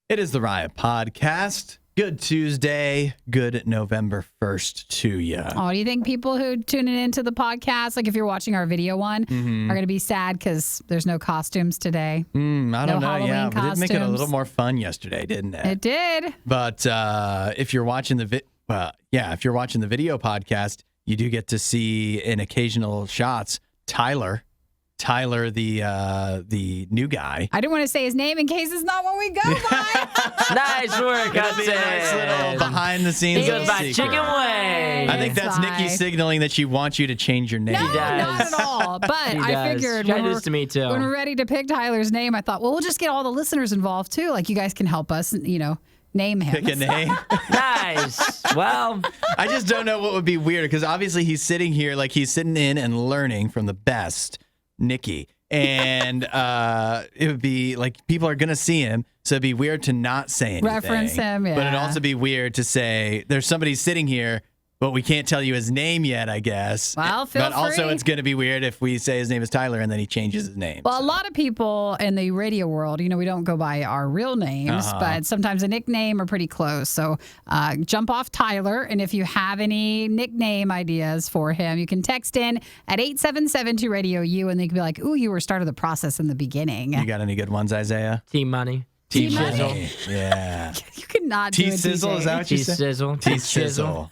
It is the RIOT Podcast. Good Tuesday. Good November 1st to you. Oh, do you think people who tune into the podcast, like if you're watching our video one, are going to be sad because there's no costumes today? I don't know. Halloween Yeah, we did make it a costumes. little more fun yesterday, didn't it? It did. But if you're watching the if you're watching the video podcast, you do get to see in occasional shots Tyler, the new guy. I didn't want to say his name in case it's not what we go by. Nice work, Hudson. Nice little behind the scenes. He goes by secret. Chicken Wing. I think that's Nikki signaling that she wants you to change your name. No, not at all. But I figured Try this to me too. when we're ready to pick Tyler's name, I thought, well, we'll just get all the listeners involved too. Like you guys can help us, name him. Pick a name. Nice. Well, I just don't know what would be weird because obviously he's sitting here like he's sitting in and learning from the best Nikki. And it would be like people are going to see him. So it'd be weird to not say anything. Reference him, yeah. But it'd also be weird to say there's somebody sitting here, but we can't tell you his name yet, I guess. Well, feel But also free. it's going to be weird if we say his name is Tyler and then he changes his name. Well, a lot of people in the radio world, we don't go by our real names, but sometimes a nickname are pretty close. So jump off Tyler, and if you have any nickname ideas for him, you can text in at 877-2RADIO-U, and they can be like, ooh, you were started the process in the beginning. You got any good ones, Isaiah? Team Money. T-Money? Yeah. You could not do a T-Sizzle, DJ. is that what you said? T-Sizzle. T-Sizzle.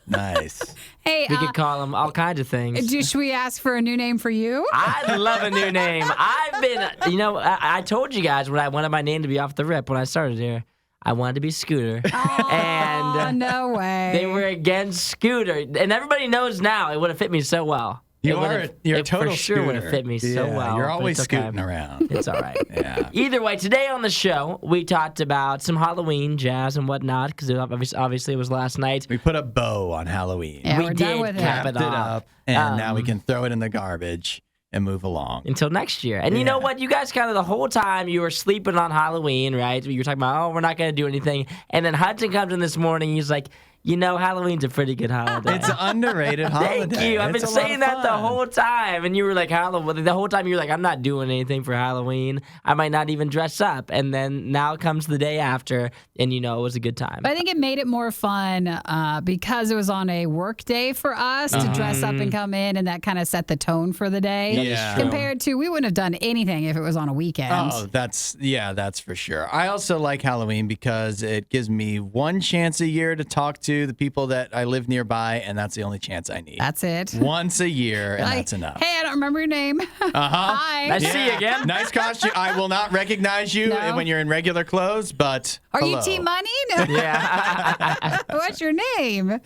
Nice. Hey, We could call him all kinds of things. should we ask for a new name for you? I love a new name. I've been, I told you guys when I wanted my name to be off the rip when I started here. I wanted to be Scooter. Oh, And no way. they were against Scooter. And everybody knows now it would have fit me so well. You're It a total for sure would have scooter. fit me so Yeah, well. You're but always it's okay. scooting around. It's all right. Yeah. Either way, today on the show, we talked about some Halloween jazz and whatnot because obviously it was last night. We put a bow on Halloween. Yeah, we we're done did with cap it. it Wrapped it off. up, and now we can throw it in the garbage and move along. Until next year. And you know what? You guys kind of the whole time you were sleeping on Halloween, right? You were talking about, we're not going to do anything. And then Hudson comes in this morning. He's like, Halloween's a pretty good holiday. It's an underrated holiday. Thank you. I've been It's a lot saying of that the fun. whole time. And you were like, Halloween. The whole time you were like, I'm not doing anything for Halloween. I might not even dress up. And then now comes the day after, and it was a good time. But I think it made it more fun because it was on a work day for us to dress up and come in, and that kind of set the tone for the day. Yeah. Compared to, we wouldn't have done anything if it was on a weekend. Oh, that's for sure. I also like Halloween because it gives me one chance a year to talk to the people that I live nearby, and that's the only chance I need. That's it. Once a year, and Like, that's enough. Hey, I don't remember your name. Hi. Nice to see you again. Nice costume. I will not recognize you No. when you're in regular clothes, but Are hello. you Team Money? No. Yeah. What's your name?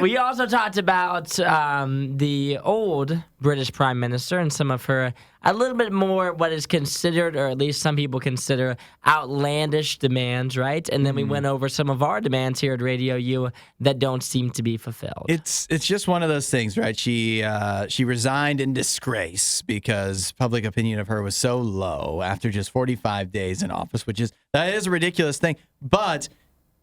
We also talked about the old British Prime Minister and some of her a little bit more what is considered, or at least some people consider, outlandish demands, right? And then we went over some of our demands here at Radio U that don't seem to be fulfilled. It's just one of those things, right? She resigned in disgrace because public opinion of her was so low after just 45 days in office, that is a ridiculous thing. But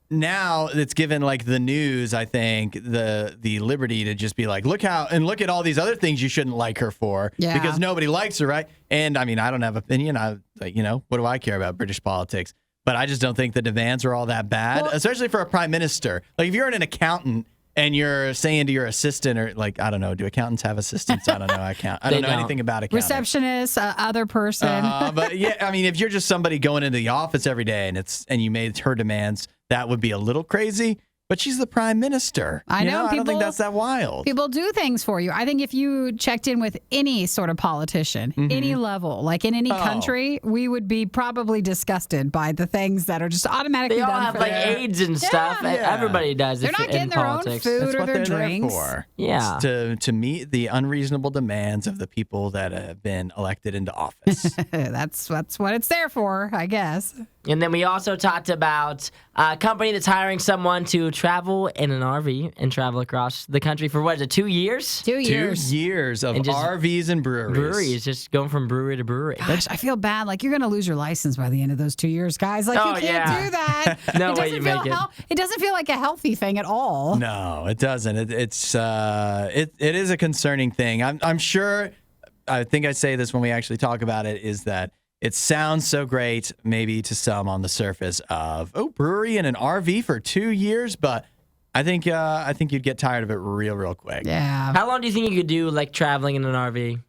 now it's given like the news, I think, the liberty to just be like, look at all these other things you shouldn't like her for because nobody likes her, right? And I mean, I don't have opinion. What do I care about British politics? But I just don't think the demands are all that bad, especially for a prime minister. Like if you're an accountant and you're saying to your assistant, or like, I don't know, do accountants have assistants? I don't know. I don't know anything about accountants. Receptionist, other person. But yeah, I mean, if you're just somebody going into the office every day and you made her demands, that would be a little crazy. But she's the prime minister. I know. I don't think that's that wild. People do things for you. I think if you checked in with any sort of politician, any level, like in any country, we would be probably disgusted by the things that are just automatically They all done have for like them. AIDS and stuff. Yeah. Everybody does. They're not getting in their own politics. food That's or what their they're drinks. there for. Yeah. It's to meet the unreasonable demands of the people that have been elected into office. That's what it's there for, I guess. And then we also talked about a company that's hiring someone to travel in an RV and travel across the country for, 2 years? 2 years. 2 years of And just RVs and breweries. Breweries, just going from brewery to brewery. Gosh, I feel bad. Like, you're going to lose your license by the end of those 2 years, guys. Like, Oh, you can't yeah. do that. No It way doesn't you feel make it. It doesn't feel like a healthy thing at all. No, it doesn't. It is a concerning thing. I'm sure. I think I say this when we actually talk about it. Is that It sounds so great, maybe to some on the surface of brewery and an RV for 2 years, but I think you'd get tired of it real quick. Yeah. How long do you think you could do like traveling in an RV?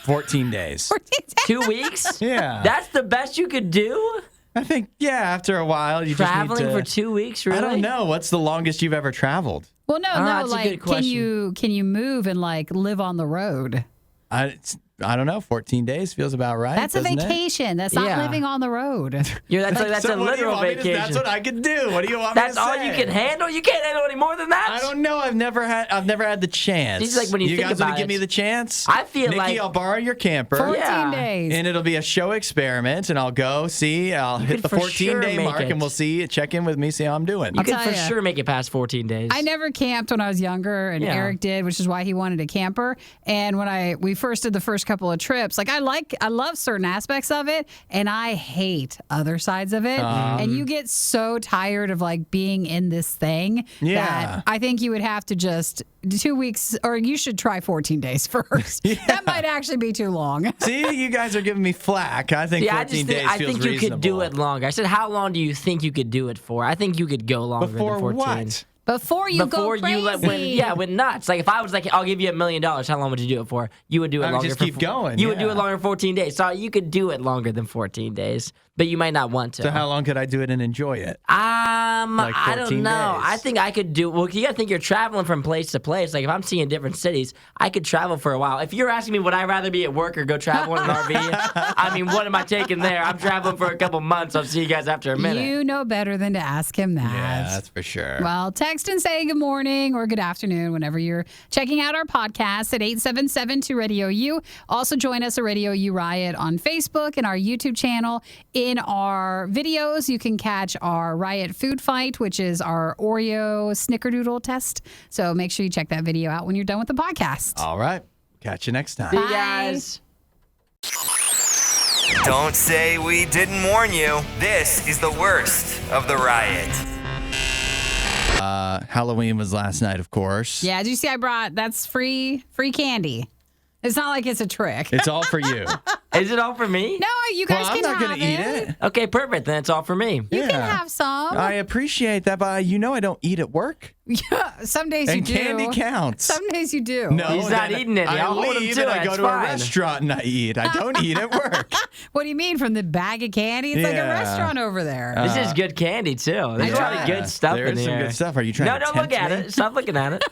14 days. 2 weeks? Yeah. That's the best you could do? I think, after a while, you Traveling just need for 2 weeks, really? I don't know. What's the longest you've ever traveled? Well, no, that's a like, good question. can you move and like live on the road? I don't know. 14 days feels about right. That's a vacation. That's not living on the road. That's a literal vacation. That's what I could do. What do you want me to say? That's all you can handle? You can't handle any more than that? I don't know. I've never had the chance. It's like when you think guys about want to give it, me the chance? I feel Nikki, like- I'll borrow your camper. 14 days. And it'll be a show experiment, and I'll go see. I'll hit the could for sure 14-day make mark, it. and we'll see. Check in with me, see how I'm doing. You could tell for ya. sure make it past 14 days. I never camped when I was younger, and Eric did, which is why he wanted a camper. And when we first did the first couple of trips, like I love certain aspects of it, and I hate other sides of it. And you get so tired of like being in this thing that I think you would have to just 2 weeks, or you should try 14 days first. That might actually be too long. See, you guys are giving me flack. I think 14 days I feels think you reasonable. could do it longer. I said, how long do you think you could do it for? I think you could go longer Before than 14. what? Before you go crazy. went nuts. Like if I was like, I'll give you $1 million, how long would you do it for? You would do it I would longer. just keep going, You would do it longer 14 days. So you could do it longer than 14 days, but you might not want to. So how long could I do it and enjoy it? Like I don't 14 know. days. I think I could do. Well, you gotta think you're traveling from place to place. Like if I'm seeing different cities, I could travel for a while. If you're asking me, would I rather be at work or go travel in an RV? I mean, what am I taking there? I'm traveling for a couple months. I'll see you guys after a minute. You know better than to ask him that. Yeah, that's for sure. Well, text and say good morning or good afternoon whenever you're checking out our podcast at 877-2-RADIO-U. Also join us at Radio U Riot on Facebook and our YouTube channel. In our videos, you can catch our Riot food fight, which is our Oreo snickerdoodle test. So make sure you check that video out when you're done with the podcast. All right. Catch you next time. See you guys. Don't say we didn't warn you. This is the worst of the riot. Halloween was last night, of course. Yeah, did you see that's free candy. It's not like it's a trick. It's all for you. Is it all for me? No, you guys Well, I'm can not have going to eat it. Okay, perfect. Then it's all for me. You can have some. I appreciate that, but I don't eat at work. Yeah, some days And you do. candy counts. Some days you do. No, He's not then eating any. I I'll hold him leave to and it. I go It's to a fine. restaurant and I eat. I don't eat at work. What do you mean from the bag of candy? It's like a Yeah. restaurant over there. This is good candy too. There's a lot of good stuff There's in some here. good stuff. Are you trying No, to don't look tempt at me? it. Stop looking at it.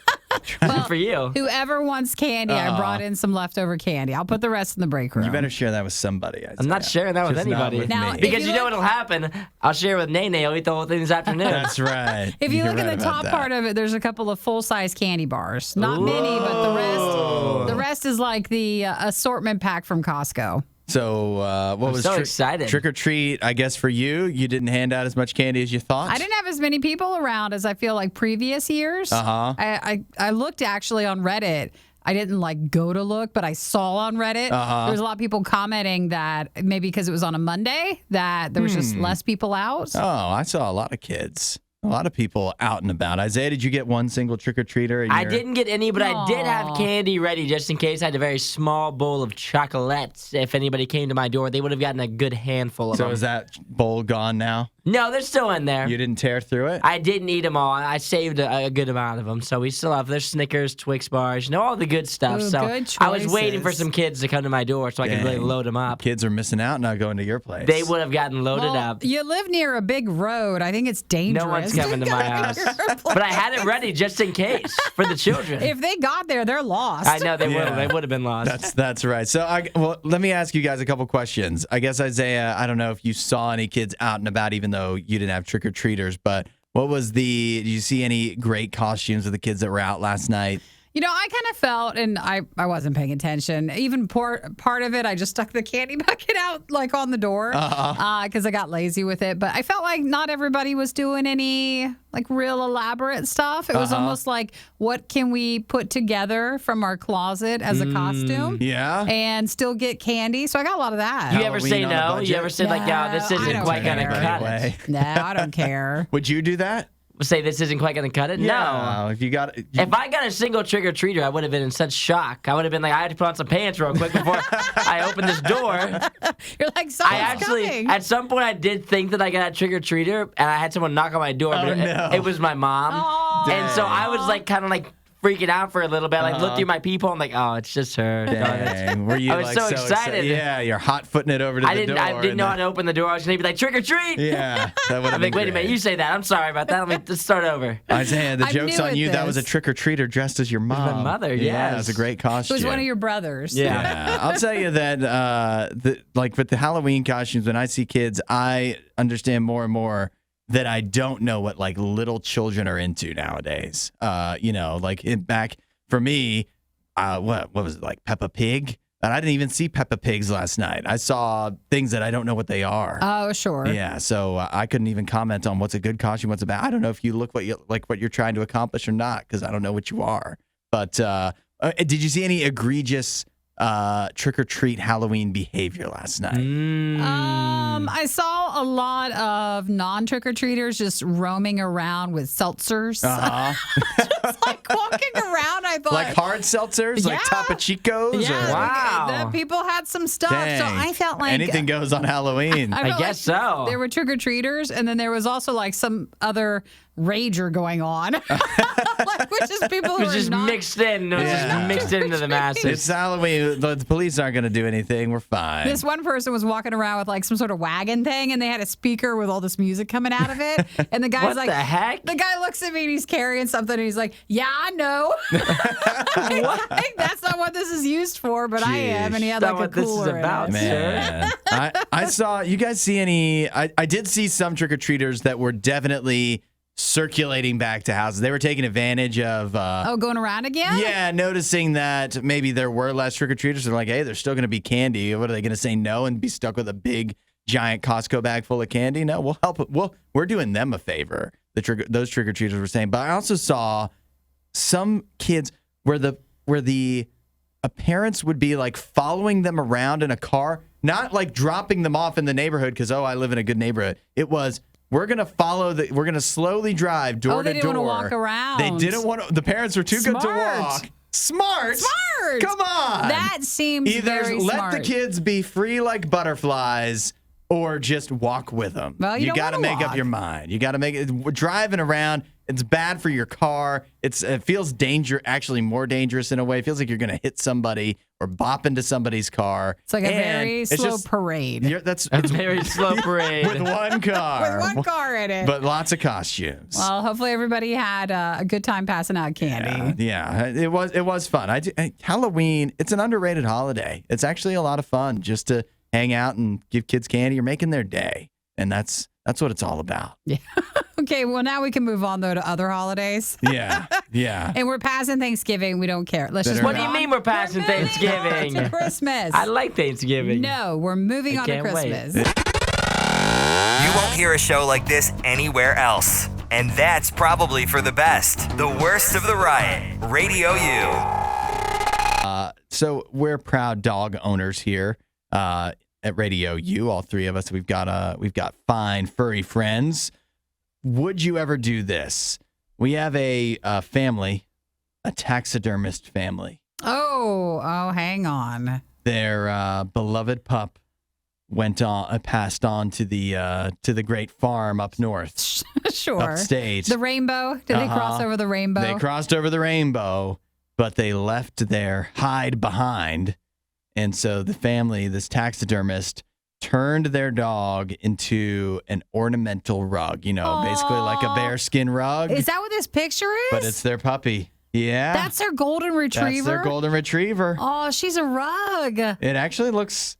Good for you. Whoever wants candy, I brought in some leftover candy. I'll put the rest in the break room. You better share that with somebody. I'm not sharing that with Just not anybody. with Now, me. if Because you you know look- what'll happen? I'll share with Nene. I'll eat the whole thing this afternoon. That's right. If you You're look at right the about top that. part of it, there's a couple of full-size candy bars. Not many, but the rest is like the assortment pack from Costco. So what was so excited. trick or treat? I guess for you, you didn't hand out as much candy as you thought. I didn't have as many people around as I feel like previous years. Uh-huh. I looked actually on Reddit. I didn't like go to look, but I saw on Reddit. Uh-huh. There's a lot of people commenting that maybe because it was on a Monday that there was just less people out. Oh, I saw a lot of kids. A lot of people out and about. Isaiah, did you get one single trick-or-treater? I didn't get any, but I did have candy ready just in case. I had a very small bowl of chocolates. If anybody came to my door, they would have gotten a good handful of So them. is that bowl gone now? No, they're still in there. You didn't tear through it? I didn't eat them all. I saved a good amount of them. So we still have there's Snickers, Twix bars, all the good stuff. Ooh, So good I was waiting for choices. some kids to come to my door so I could really Dang. load them up. Kids are missing out not going to your place. They would have gotten loaded Well, up. you live near a big road. I think it's dangerous. No one's coming to my house. But I had it ready just in case for the children. If they got there, they're lost. I know they would Yeah. have. They would have been lost. That's right. So, let me ask you guys a couple questions. I guess, Isaiah, I don't know if you saw any kids out and about, even though you didn't have trick-or-treaters, but did you see any great costumes of the kids that were out last night? I kind of felt, and I wasn't paying attention. Even part of it, I just stuck the candy bucket out like on the door because I got lazy with it. But I felt like not everybody was doing any like real elaborate stuff. It was almost like, what can we put together from our closet as a costume? Yeah. And still get candy. So I got a lot of that. You ever say Halloween on a no? You budget? ever say like, "Oh, this No, I isn't don't quite gonna care. cut Anyway. it"? No, I don't care. Would you do that? say this isn't quite going to cut it? Yeah, No. if I got a single trick-or-treater, I would have been in such shock. I would have been like, I had to put on some pants real quick before I opened this door. You're like, I someone's actually, coming. at some point, I did think that I got a trick-or-treater, and I had someone knock on my door, but no. it was my mom. Aw. And so I was like, kind of like freaking out for a little bit. Like, looked through my peephole. I'm like, oh, it's just her. Dang, were you I was like so excited. Yeah, you're hot footing it over to the door. I didn't know how to open the door. I was going to be like, trick or treat. Yeah, that would have I'm been like, wait a minute, you say that. I'm sorry about that. Let me just start over. Isaiah, the I'm joke's new on at you. That was a this. trick-or-treater dressed as your mom. my mother, Yeah, it yes. was a great It costume. was one of your brothers. Yeah. I'll tell you that, like with the Halloween costumes, when I see kids, I understand more and more that I don't know what like little children are into nowadays. Back for me, what was it, like Peppa Pig? And I didn't even see Peppa Pigs last night. I saw things that I don't know what they are. Oh, sure. Yeah, so I couldn't even comment on what's a good costume, what's a bad. I don't know if you look what you're trying to accomplish or not, because I don't know what you are. But did you see any egregious trick or treat Halloween behavior last night? I saw a lot of non-trick or treaters just roaming around with seltzers. Just like walking around. I thought, Like hard seltzers, like Yeah. Topo Chicos. yeah, Or, Wow. the people had some stuff. dang, So I felt like anything goes on Halloween. I felt guess so. There were trick or treaters, and then there was also like some other rager going on, like, which is people It who was are just not. mixed in. It was Yeah. just mixed into the masses. It's Halloween. The police aren't going to do anything. We're fine. This one person was walking around with like some sort of wagon thing, and they had a speaker with all this music coming out of it. And the guy's What like, the heck? The guy looks at me and he's carrying something, and he's like, "Yeah, I know." Like, that's not what this is used for, but I am. And he had Not like a what this is cooler in about, it. Man, I saw. You guys see any? I did see some trick or treaters that were definitely circulating back to houses. They were taking advantage of. Oh, going around again? Yeah, noticing that maybe there were less trick or treaters. They're like, hey, there's still going to be candy. What are they going to say no and be stuck with a big giant Costco bag full of candy? No, we'll help. We're doing them a favor. Those trick or treaters were saying. But I also saw some kids where the parents would be like following them around in a car, not like dropping them off in the neighborhood because I live in a good neighborhood. It was, we're gonna slowly drive door to door. They didn't want to walk around. They didn't want to. The parents were too good to Smart. walk. Smart. Come on. That seems Either very let smart. the kids be free like butterflies, or just walk with them. Well, you don't got to wanna make up walk. your mind. You got to make it. Driving around, it's bad for your car. It feels actually more dangerous in a way. It feels like you're going to hit somebody or bop into somebody's car. It's like a And very it's slow just- parade. That's A very slow parade. with one car. With one car in it. But lots of costumes. Well, hopefully everybody had a good time passing out candy. Yeah, it was fun. Halloween, it's an underrated holiday. It's actually a lot of fun just to hang out and give kids candy. You're making their day, and that's what it's all about. Yeah. Okay, well, now we can move on, though, to other holidays. Yeah, yeah. And we're passing Thanksgiving. We don't care. Let's just Better What move do you on. mean we're passing We're moving Thanksgiving? on to Christmas. I like Thanksgiving. No, we're moving on to can't wait. Christmas. You won't hear a show like this anywhere else. And that's probably for the best. The worst of the riot. Radio U. So we're proud dog owners here at Radio U. All three of us. We've got fine furry friends. Would you ever do this? We have a family, a taxidermist family. Oh, hang on. Their beloved pup passed on to the great farm up north, Sure. upstate. The rainbow? Did they cross over the rainbow? They crossed over the rainbow, but they left their hide behind. And so the family, this taxidermist, turned their dog into an ornamental rug, basically like a bearskin rug. Is that what this picture is? But it's their puppy. Yeah. That's their golden retriever? That's their golden retriever. Oh, she's a rug. It actually looks,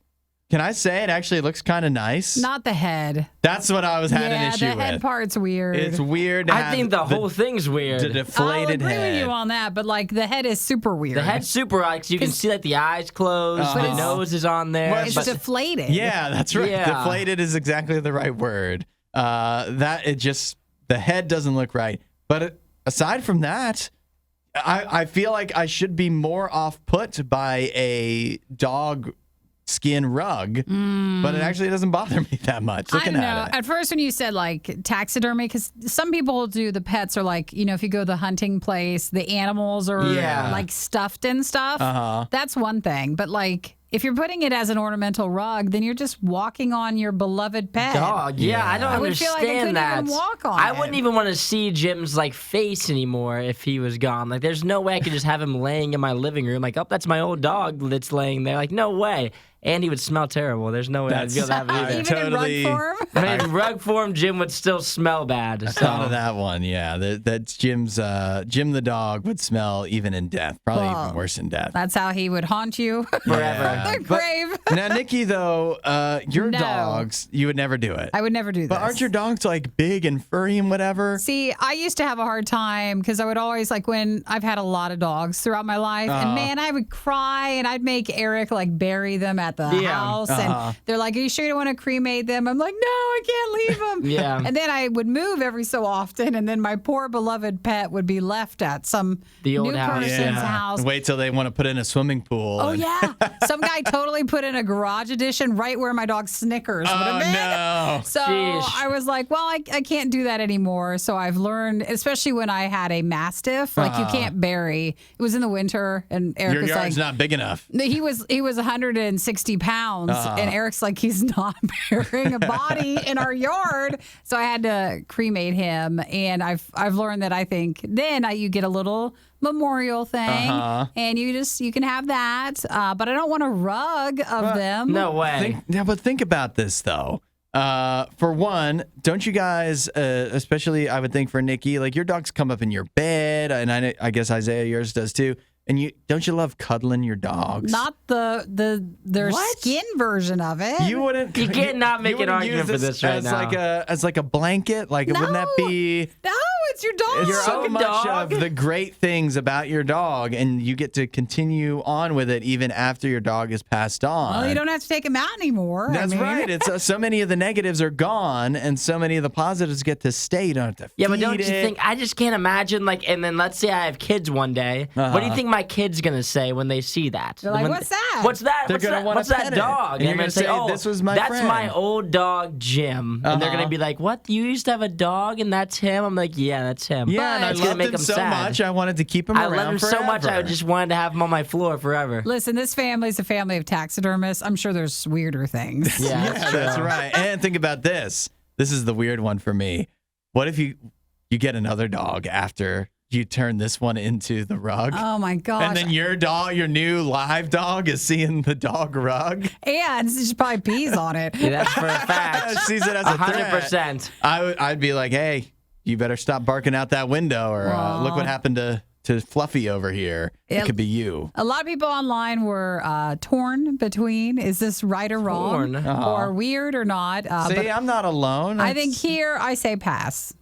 can I say it actually looks kind of nice? Not the head. That's what I was had yeah, an issue the head with. part's weird. It's weird. To I have think the whole thing's weird. the I'll deflated agree head. with you on that, but like the head is super weird. The head's super odd because you can see like the eyes closed, But the it's- nose is on there. Well, It's but deflated. Yeah, that's right. Yeah. Deflated is exactly the right word. The head doesn't look right. But aside from that, I feel like I should be more off put by a dog skin rug, but it actually doesn't bother me that much looking I know. at it. At first, when you said like taxidermy, because some people do the pets are like, if you go to the hunting place, the animals are like stuffed and stuff. That's one thing. But like, if you're putting it as an ornamental rug, then you're just walking on your beloved pet. Dog, I don't I would feel understand like I couldn't that. even walk on I it. wouldn't even want to see Jim's like face anymore if he was gone. Like, there's no way I could just have him laying in my living room. Like, oh, that's my old dog that's laying there. Like, no way. And he would smell terrible. There's no way I'd be able to have it either. Even in rug form? I mean, in rug form, Jim would still smell bad. I thought of that one, yeah. That's Jim the dog would smell even in death, probably even worse in death. That's how he would haunt you Forever. the grave. Now, Nikki, though, your dogs, you would never do it. I would never do this. But aren't your dogs like big and furry and whatever? See, I used to have a hard time because I would always when I've had a lot of dogs throughout my life, and man, I would cry and I'd make Eric bury them at the house, and they're like, "Are you sure you don't want to cremate them?" I'm like, "No, I can't leave them." And then I would move every so often, and then my poor beloved pet would be left at some The old new house. person's house. Wait till they want to put in a swimming pool. Oh yeah, some guy totally put in a garage edition right where my dog Snickers would have been. No. So Sheesh. I was like, well, I can't do that anymore. So I've learned, especially when I had a Mastiff, you can't bury. It was in the winter, and Eric Your was yard's like, not big enough. he was 160 pounds, and Eric's like, he's not burying a body in our yard. So I had to cremate him, and I've learned that I think then you get a little memorial thing, and you can have that, but I don't want a rug of them. No way. But think about this though. For one, don't you guys, especially I would think for Nikki, like your dogs come up in your bed, and I guess Isaiah, yours does too. And don't you love cuddling your dogs? Not their skin version of it. You wouldn't. You cannot make an argument for this right as now. as like a blanket. Like wouldn't that be? No, it's your dog. It's so own much dog. of the great things about your dog, and you get to continue on with it even after your dog is passed on. Well, you don't have to take him out anymore. That's right. It's so many of the negatives are gone, and so many of the positives get to stay. You don't have to feed But don't you it. think? I just can't imagine. And then let's say I have kids one day. What do you think my kid's gonna say when they see that? They're like, When "What's that?" What's that? They're What's gonna that? wanna What's that pet it. dog? And you're I'm gonna say, "Oh, "This was my that's friend." my old dog, Jim." And they're gonna be like, "What? You used to have a dog, and that's him?" I'm like, "Yeah, that's him." Yeah, and I it's gonna loved make him them so sad. much. I wanted to keep him I around love him forever. so much. I just wanted to have him on my floor forever. Listen, this family's a family of taxidermists. I'm sure there's weirder things. Yeah, Yeah, that's right. And think about this. This is the weird one for me. What if you get another dog after you turn this one into the rug? Oh my gosh. And then your new live dog is seeing the dog rug. And she probably pees on it. Yeah, that's for a fact. Sees it as a threat. 100%. I'd be like, hey, you better stop barking out that window, or look what happened to Fluffy over here. It could be you. A lot of people online were torn between, is this right or wrong? Torn. Or weird or not? See, But I'm not alone. I think here I say pass.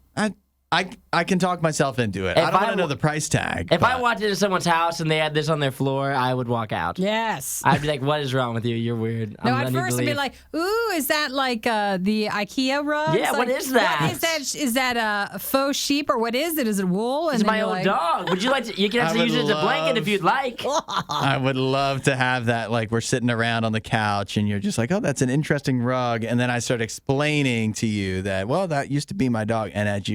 I can talk myself into it. If I don't I want to know w- the price tag. If I but- walked into someone's house and they had this on their floor, I would walk out. Yes. I'd be like, "What is wrong with you? You're weird." No, I at need to first I'd be leave." like, ooh, is that like the IKEA rug? Yeah, what is that? What is that? Is that a faux sheep or what is it? Is it wool? And "It's then my you're old like, dog. Would you like to? You can I actually would use it as a blanket if love- you'd like." I would love to have that. Like we're sitting around on the couch and you're just like, oh, that's an interesting rug. And then I start explaining to you that, well, that used to be my dog. And as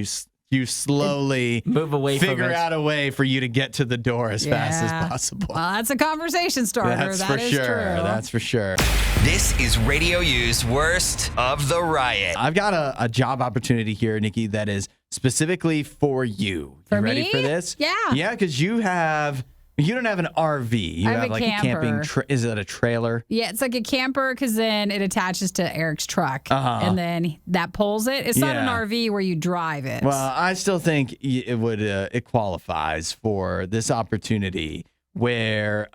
you slowly Move away from figure it. out a way for you to get to the door as fast Yeah. as possible. Well, that's a conversation starter. That's That for is sure. true. That's for sure. This is Radio U's Worst of the Riot. I've got a job opportunity here, Nikki, that is specifically for you. For you ready me? for this? Yeah. Yeah, because you don't have an RV. You I have a like camper. a camping. Is it a trailer? Yeah, it's like a camper because then it attaches to Eric's truck, and then that pulls it. It's not an Yeah. RV where you drive it. Well, I still think it qualifies for this opportunity where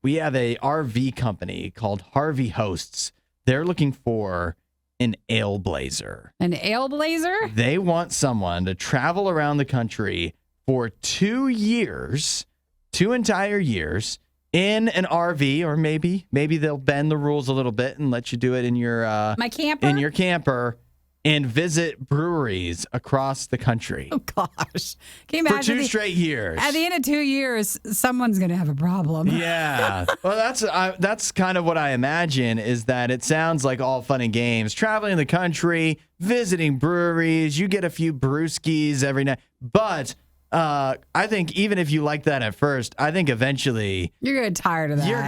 we have a RV company called Harvey Hosts. They're looking for an ale blazer. An ale blazer? They want someone to travel around the country for 2 years, 2 entire years, in an RV, or maybe they'll bend the rules a little bit and let you do it in your My camper? in your camper, and visit breweries across the country Oh gosh, can you for imagine? 2 straight years. At the end of 2 years, someone's going to have a problem. Yeah. Well, that's kind of what I imagine, is that it sounds like all fun and games. Traveling the country, visiting breweries, you get a few brewskis every night. But I think even if you like that at first, I think eventually You're going to get tired of that. you're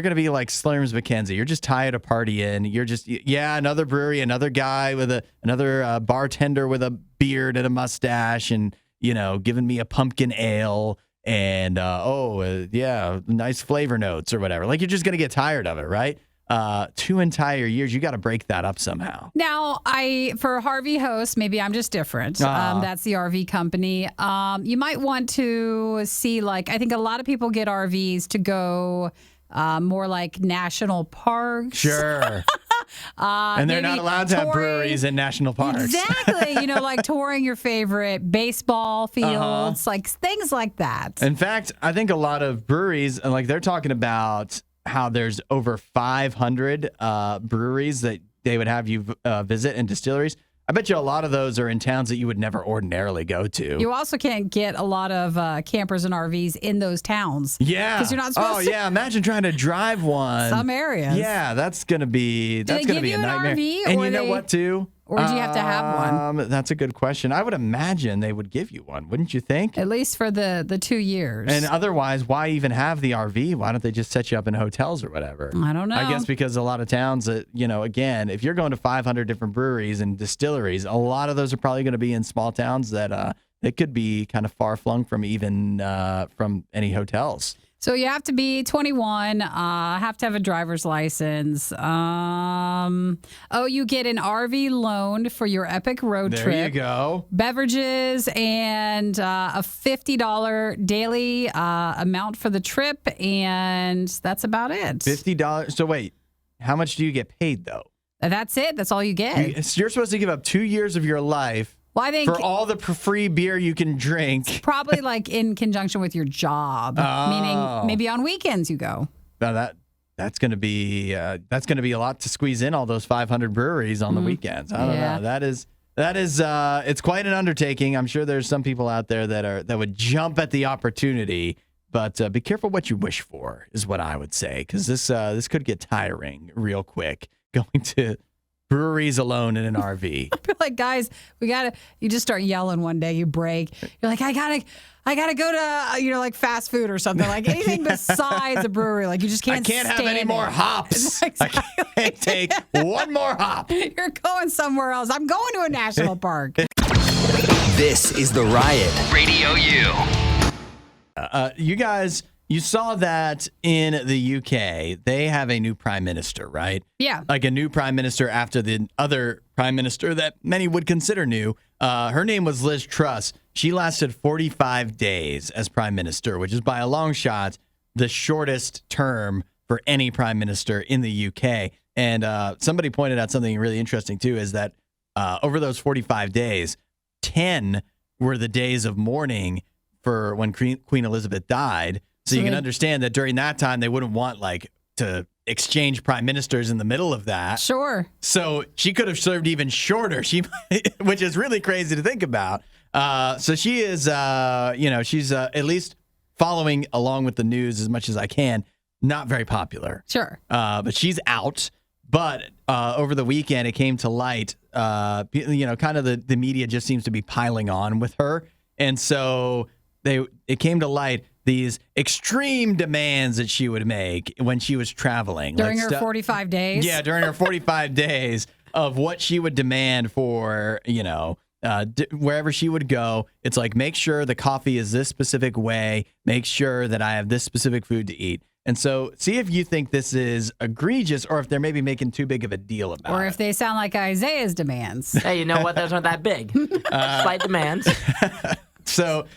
going to be like Slurms McKenzie. You're just tired of partying. You're just, another brewery, another guy with another bartender with a beard and a mustache and, giving me a pumpkin ale and, nice flavor notes or whatever. Like, you're just going to get tired of it, right? 2 entire years, you got to break that up somehow. Now, for Harvey Host, maybe I'm just different. That's the RV company. You might want to see, I think a lot of people get RVs to go more like national parks. Sure. And they're not allowed to have breweries in national parks. Exactly. Like touring your favorite baseball fields, like things like that. In fact, I think a lot of breweries, they're talking about how there's over 500 breweries that they would have you visit and distilleries. I bet you a lot of those are in towns that you would never ordinarily go to. You also can't get a lot of campers and RVs in those towns. Yeah. Because you're not supposed to. Oh, yeah. Imagine trying to drive one. Some areas. Yeah, that's going to be a nightmare. RV, and you know what, too? Or do you have to have one? That's a good question. I would imagine they would give you one, wouldn't you think? At least for the 2 years. And otherwise, why even have the RV? Why don't they just set you up in hotels or whatever? I don't know. I guess because a lot of towns that, again, if you're going to 500 different breweries and distilleries, a lot of those are probably going to be in small towns that they could be kind of far flung from even from any hotels. So you have to be 21, have to have a driver's license. You get an RV loan for your epic road trip. There you go. Beverages and a $50 daily amount for the trip, and that's about it. $50. So wait, how much do you get paid though? That's it. That's all you get. You're supposed to give up 2 years of your life. Well, I think for all the free beer you can drink. Probably in conjunction with your job, meaning maybe on weekends you go. Now that's going to be a lot to squeeze in all those 500 breweries on the weekends. I don't know. That is it's quite an undertaking. I'm sure there's some people out there that would jump at the opportunity, but be careful what you wish for is what I would say, because this could get tiring real quick going to breweries alone in an RV. I feel like, guys, you just start yelling one day, you break. You're like, I gotta go to, fast food or something, like anything besides a brewery. Like, you just can't I can't have any more hops. Exactly. I can't take one more hop. You're going somewhere else. I'm going to a national park. This is the Riot Radio U. You guys, you saw that in the UK, they have a new prime minister, right? Yeah. Like a new prime minister after the other prime minister that many would consider new. Her name was Liz Truss. She lasted 45 days as prime minister, which is by a long shot the shortest term for any prime minister in the UK. And somebody pointed out something really interesting, too, is that over those 45 days, 10 were the days of mourning for when Queen Elizabeth died. So you can understand that during that time, they wouldn't want to exchange prime ministers in the middle of that. Sure. So she could have served even shorter, which is really crazy to think about. So she is, she's at least following along with the news as much as I can. Not very popular. Sure. But she's out. But over the weekend, it came to light, kind of the media just seems to be piling on with her. And so it came to light these extreme demands that she would make when she was traveling. During her 45 days? Yeah, during her 45 days of what she would demand for, wherever she would go. It's like, make sure the coffee is this specific way. Make sure that I have this specific food to eat. And so see if you think this is egregious or if they're maybe making too big of a deal about it. Or if they sound like Isaiah's demands. Hey, you know what? Those aren't that big. Slight demands. So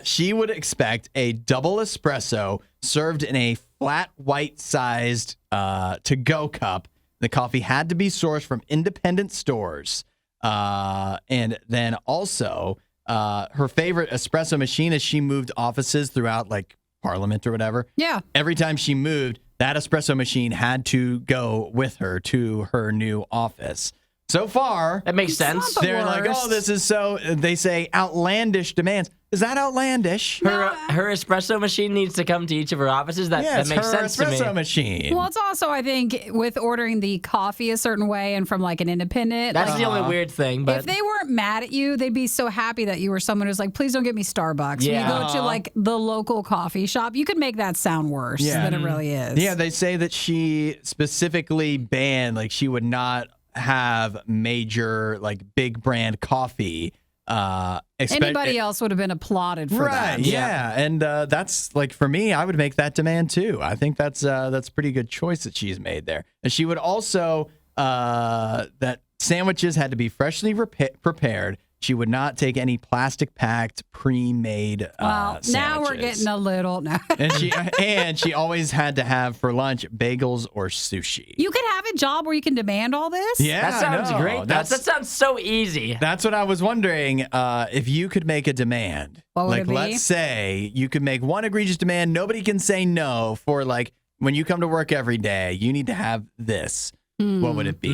she would expect a double espresso served in a flat white-sized to-go cup. The coffee had to be sourced from independent stores. And then also her favorite espresso machine as she moved offices throughout Parliament or whatever. Yeah. Every time she moved, that espresso machine had to go with her to her new office. So far, That makes sense. not the they're like, worst. oh, this is so, they say outlandish demands. Is that outlandish? Her espresso machine needs to come to each of her offices. That Yeah, it's makes her sense to me. espresso machine. Well, it's also, I think, with ordering the coffee a certain way and from like an independent. That's like, the only weird thing. But if they weren't mad at you, they'd be so happy that you were someone who's like, please don't get me Starbucks. Yeah. When you go to like the local coffee shop, you could make that sound worse than it really is. Yeah, they say that she specifically banned, like, she would not have major, like, big brand coffee. Anybody else would have been applauded for Right, that. yeah. And that's, like, for me, I would make that demand too. I think that's a pretty good choice that she's made there. And she would also, that sandwiches had to be freshly prepared. She would not take any plastic packed, pre-made Well, sandwiches. now we're getting a little. No. And she always had to have for lunch bagels or sushi. You could have a job where you can demand all this? Yeah, that sounds I know. great. That sounds so easy. That's what I was wondering. If you could make a demand, What would like it be? let's say you could make one egregious demand, nobody can say no for, like, when you come to work every day, you need to have this. What would it be?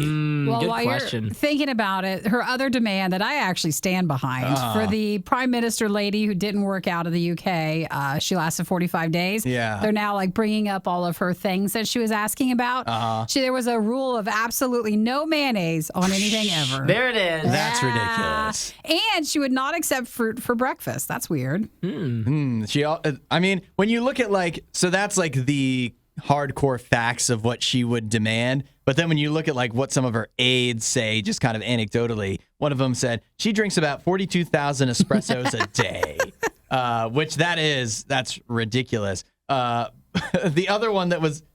Well, Good while question. you're thinking about it, her other demand that I actually stand behind for the prime minister lady who didn't work out of the UK, she lasted 45 days. Yeah. They're now like bringing up all of her things that she was asking about. There was a rule of absolutely no mayonnaise on anything ever. There it is. That's ridiculous. And she would not accept fruit for breakfast. That's weird. I mean, when you look at, like, so that's like the hardcore facts of what she would demand. But then when you look at, like, what some of her aides say, just kind of anecdotally, one of them said she drinks about 42,000 espressos a day, which that's ridiculous. The other one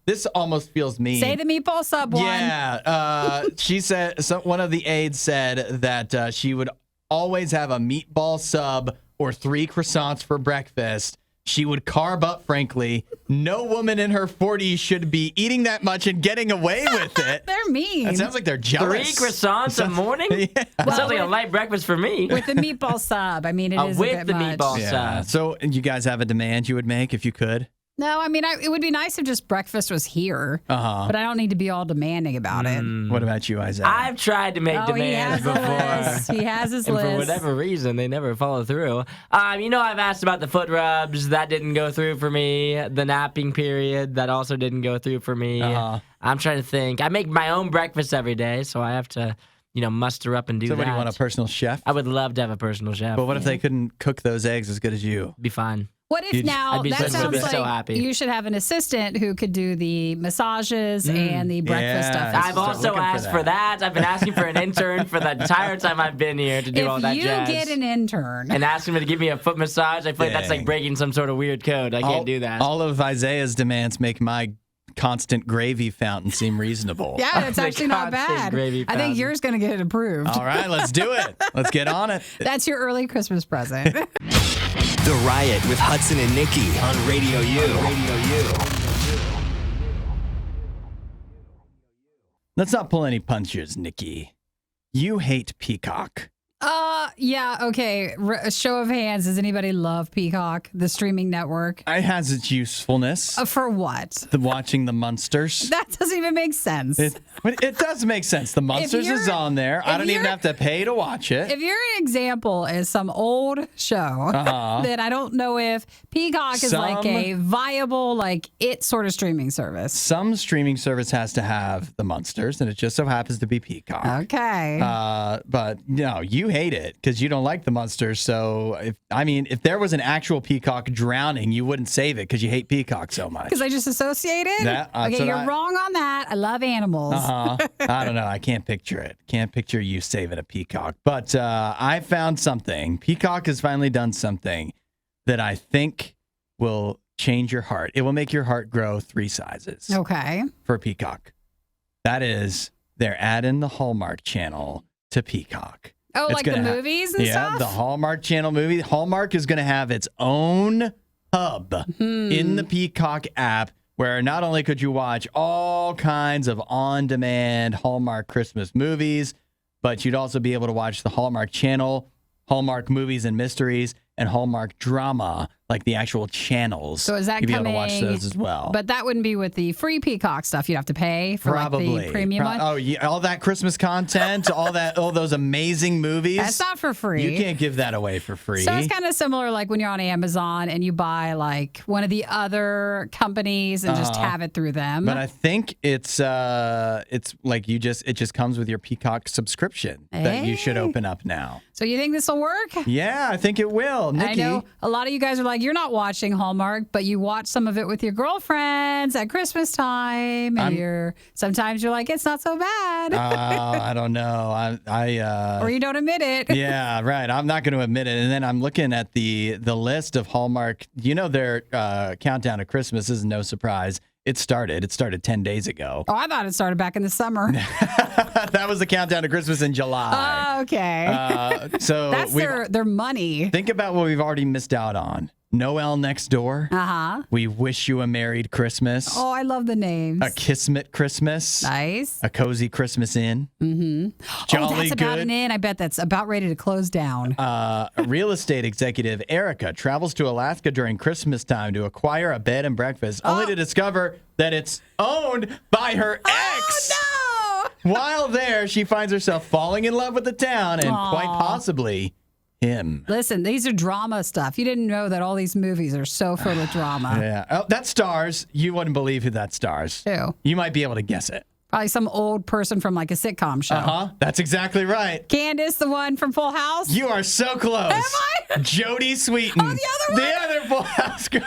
this almost feels mean. Say the meatball sub one. Yeah. She said, one of the aides said that she would always have a meatball sub or 3 croissants for breakfast. She would carb up, frankly. No woman in her 40s should be eating that much and getting away with it. They're mean. That sounds like they're 3 jealous. croissants a morning? Yeah. That sounds like a light breakfast for me. With the meatball sub. I mean, it is With a bit the much. meatball Yeah. sub. So you guys have a demand you would make if you could? No, I mean, it would be nice if just breakfast was here, but I don't need to be all demanding about it. What about you, Isaiah? I've tried to make Oh, he has demands a before. list. He has his And list. for whatever reason, they never follow through. I've asked about the foot rubs. That didn't go through for me. The napping period, that also didn't go through for me. I'm trying to think. I make my own breakfast every day, so I have to, muster up and do So that. what, do you want, a personal chef? I would love to have a personal chef. But what if they couldn't cook those eggs as good as you? Be fine. What if now I'd be that so- sounds so like happy. you should have an assistant who could do the massages and the breakfast Yeah. stuff. I've start also looking for asked for that. I've been asking for an intern for the entire time I've been here to do all that If you jazz. get an intern, and ask him to give me a foot massage, I feel like that's like Dang. breaking some sort of weird code. I can't do that. All of Isaiah's demands make my constant gravy fountain seem reasonable. yeah, it's The actually not constant bad. gravy I think fountain. yours going to get it approved. All right, let's do it. Let's get on it. That's your early Christmas present. The Riot with Hudson and Nikki on Radio U. Let's not pull any punches, Nikki. You hate Peacock. Yeah, okay. A show of hands. Does anybody love Peacock, the streaming network? It has its usefulness. For what? The watching the Munsters. That doesn't even make sense. It does make sense. The Munsters is you're- on there. I if don't even you're- have to pay to watch it. If your example is some old show, then I don't know if Peacock is like Some- a viable, like it sort of streaming service. Some streaming service has to have the Munsters, and it just so happens to be Peacock. Okay. But no, you hate it because you don't like the Munsters. So if there was an actual Peacock drowning, you wouldn't save it because you hate Peacock so much. Because I just associated? That's Okay, what you're I- wrong on that. I love animals. I don't know. I can't picture it. Can't picture you saving a peacock. But I found something. Peacock has finally done something that I think will change your heart. It will make your heart grow 3 sizes Okay. for Peacock. That is, they're adding the Hallmark Channel to Peacock. Oh, It's like the gonna movies and Yeah, stuff? the Hallmark Channel movie. Hallmark is going to have its own hub in the Peacock app where not only could you watch all kinds of on-demand Hallmark Christmas movies, but you'd also be able to watch the Hallmark Channel, Hallmark Movies and Mysteries, and Hallmark Drama, like the actual channels. So is that you'd be coming? able to watch those as well. But that wouldn't be with the free Peacock stuff. You'd have to pay for like the premium one. Oh, yeah, all that Christmas content, all those amazing movies. That's not for free. You can't give that away for free. So it's kind of similar like when you're on Amazon and you buy like one of the other companies and just have it through them. But I think it's like it just comes with your Peacock subscription that you should open up now. So you think this will work? Yeah, I think it will. Nikki. I know a lot of you guys are like, you're not watching Hallmark, but you watch some of it with your girlfriends at Christmas time, and sometimes you're like, it's not so bad. I don't know. Or you don't admit it. Yeah, right. I'm not going to admit it. And then I'm looking at the list of Hallmark. You know, their countdown to Christmas is no surprise. It started 10 days ago. Oh, I thought it started back in the summer. That was the countdown to Christmas in July. Oh, okay. So that's their money. Think about what we've already missed out on. Noel Next Door. We Wish You a Merry Christmas. Oh, I love the names. A Kismet Christmas. Nice. A Cozy Christmas Inn. Jolly that's Good. about an inn. I bet that's about ready to close down. Real estate executive Erica travels to Alaska during Christmas time to acquire a bed and breakfast, only to discover that it's owned by her ex. Oh, no! While there, she finds herself falling in love with the town and quite possibly him. Listen, these are drama stuff. You didn't know that all these movies are so full of drama. Yeah. Oh, that stars. You wouldn't believe who that stars. Who? You might be able to guess it. Probably some old person from like a sitcom show. That's exactly right. Candace, the one from Full House? You are so close. Am I? Jodie Sweetin. Oh, the other one? The other Full House girl.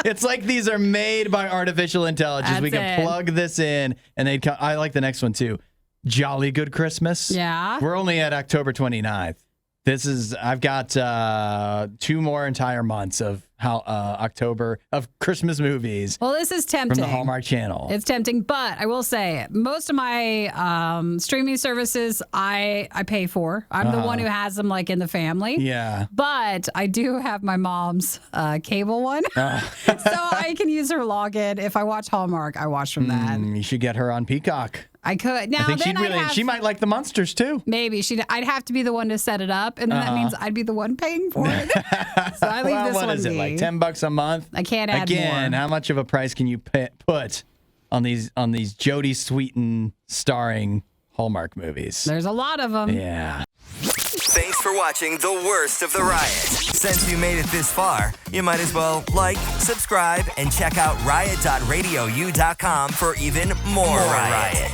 It's like these are made by artificial intelligence. That's we can plug this in, and they'd come. I like the next one, too. Jolly Good Christmas. Yeah. We're only at October 29th. I've got 2 more entire months of October of Christmas movies. Well, this is tempting. From the Hallmark Channel. It's tempting, but I will say most of my streaming services I pay for. I'm the one who has them like in the family. Yeah. But I do have my mom's cable one. So I can use her login. If I watch Hallmark, I watch from that. You should get her on Peacock. I could. Now, I think she might like the Munsters too. Maybe I'd have to be the one to set it up, and then that means I'd be the one paying for it. So I leave this one. What is it, like $10 a month? I can't add Again, more. how much of a price can you put on these Jodie Sweetin starring Hallmark movies? There's a lot of them. Yeah. Thanks for watching the worst of the riot. Since you made it this far, you might as well like, subscribe, and check out riot.radiou.com for even more riot.